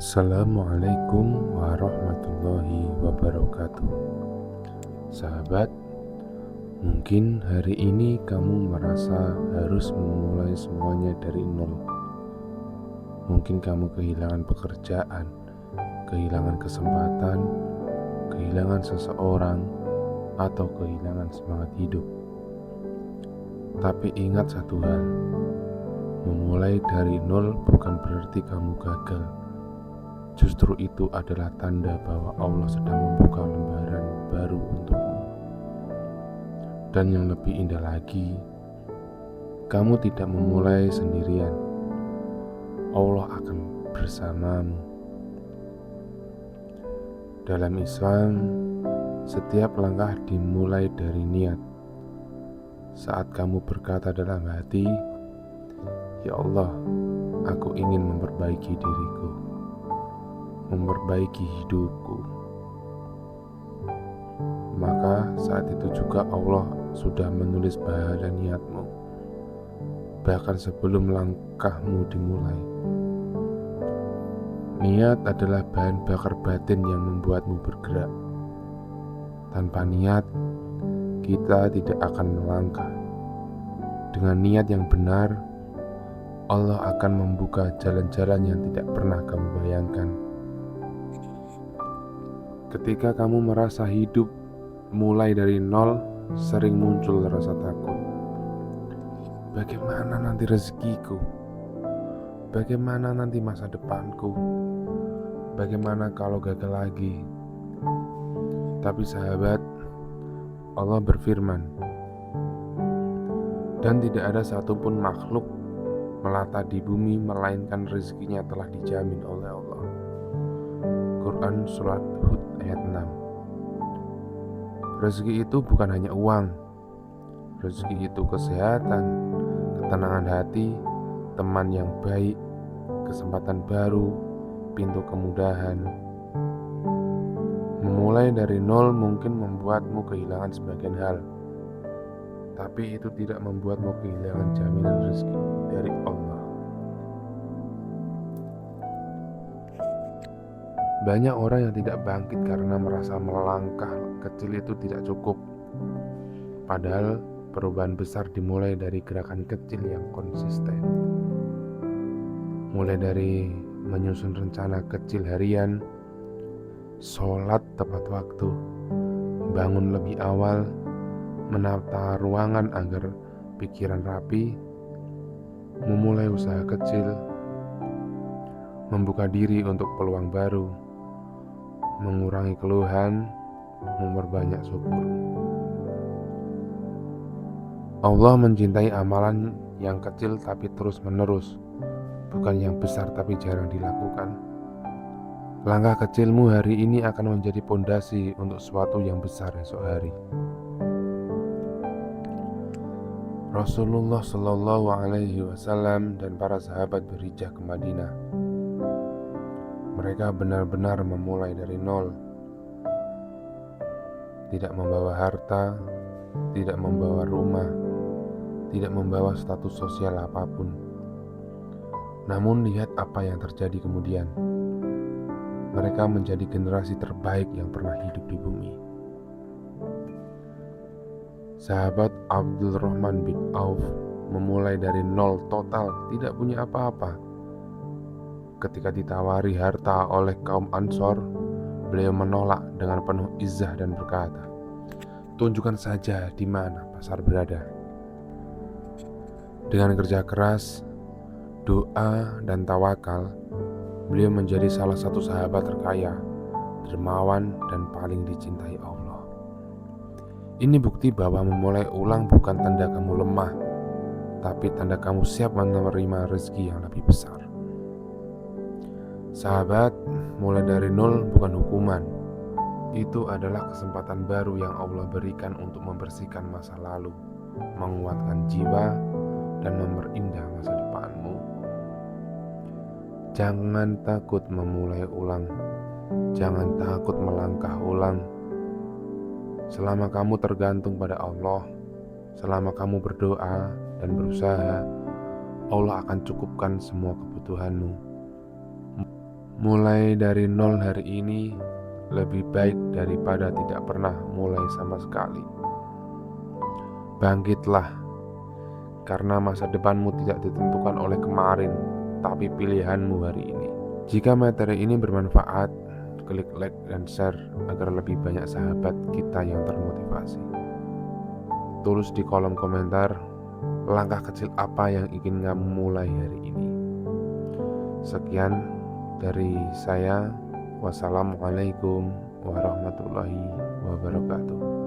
Assalamualaikum warahmatullahi wabarakatuh. Sahabat, mungkin hari ini kamu merasa harus memulai semuanya dari nol. Mungkin kamu kehilangan pekerjaan, kehilangan kesempatan, kehilangan seseorang, atau kehilangan semangat hidup. Tapi ingat satu hal, memulai dari nol bukan berarti kamu gagal. Justru itu adalah tanda bahwa Allah sedang membuka lembaran baru untukmu. Dan yang lebih indah lagi, kamu tidak memulai sendirian. Allah akan bersamamu. Dalam Islam, setiap langkah dimulai dari niat. Saat kamu berkata dalam hati, "Ya Allah, aku ingin memperbaiki diriku, memperbaiki hidupku," maka saat itu juga Allah sudah menulis pahala niatmu, bahkan sebelum langkahmu dimulai. Niat adalah bahan bakar batin yang membuatmu bergerak. Tanpa niat, kita tidak akan melangkah. Dengan niat yang benar, Allah akan membuka jalan-jalan yang tidak pernah kamu bayangkan. Ketika kamu merasa hidup mulai dari nol, sering muncul rasa takut. Bagaimana nanti rezekiku? Bagaimana nanti masa depanku? Bagaimana kalau gagal lagi? Tapi sahabat, Allah berfirman, "Dan tidak ada satupun makhluk melata di bumi melainkan rezekinya telah dijamin oleh Allah." Quran Surat Hud ayat 6. Rezeki itu bukan hanya uang. Rezeki itu kesehatan, ketenangan hati, teman yang baik, kesempatan baru, pintu kemudahan. Memulai dari nol mungkin membuatmu kehilangan sebagian hal, tapi itu tidak membuatmu kehilangan jaminan rezeki dari Allah. Banyak orang yang tidak bangkit karena merasa melangkah kecil itu tidak cukup. Padahal perubahan besar dimulai dari gerakan kecil yang konsisten. Mulai dari menyusun rencana kecil harian, sholat tepat waktu, bangun lebih awal, menata ruangan agar pikiran rapi, memulai usaha kecil, membuka diri untuk peluang baru, mengurangi keluhan, memperbanyak syukur. Allah mencintai amalan yang kecil tapi terus menerus, bukan yang besar tapi jarang dilakukan. Langkah kecilmu hari ini akan menjadi pondasi untuk sesuatu yang besar esok hari. Rasulullah Shallallahu Alaihi Wasallam dan para sahabat berhijrah ke Madinah. Mereka benar-benar memulai dari nol. Tidak membawa harta, tidak membawa rumah, tidak membawa status sosial apapun. Namun lihat apa yang terjadi kemudian. Mereka menjadi generasi terbaik yang pernah hidup di bumi. Sahabat Abdurrahman bin Auf memulai dari nol total, tidak punya apa-apa. Ketika ditawari harta oleh kaum Ansor, beliau menolak dengan penuh izzah dan berkata, "Tunjukkan saja di mana pasar berada." Dengan kerja keras, doa, dan tawakal, beliau menjadi salah satu sahabat terkaya, dermawan, dan paling dicintai Allah. Ini bukti bahwa memulai ulang bukan tanda kamu lemah, tapi tanda kamu siap menerima rezeki yang lebih besar. Sahabat, mulai dari nol bukan hukuman. Itu adalah kesempatan baru yang Allah berikan untuk membersihkan masa lalu, menguatkan jiwa, dan memperindah masa depanmu. Jangan takut memulai ulang. Jangan takut melangkah ulang. Selama kamu tergantung pada Allah, selama kamu berdoa dan berusaha, Allah akan cukupkan semua kebutuhanmu. Mulai dari nol hari ini lebih baik daripada tidak pernah mulai sama sekali. Bangkitlah, karena masa depanmu tidak ditentukan oleh kemarin, tapi pilihanmu hari ini. Jika materi ini bermanfaat, klik like dan share agar lebih banyak sahabat kita yang termotivasi. Tulis di kolom komentar langkah kecil apa yang ingin kamu mulai hari ini. Sekian dari saya. Wassalamualaikum warahmatullahi wabarakatuh.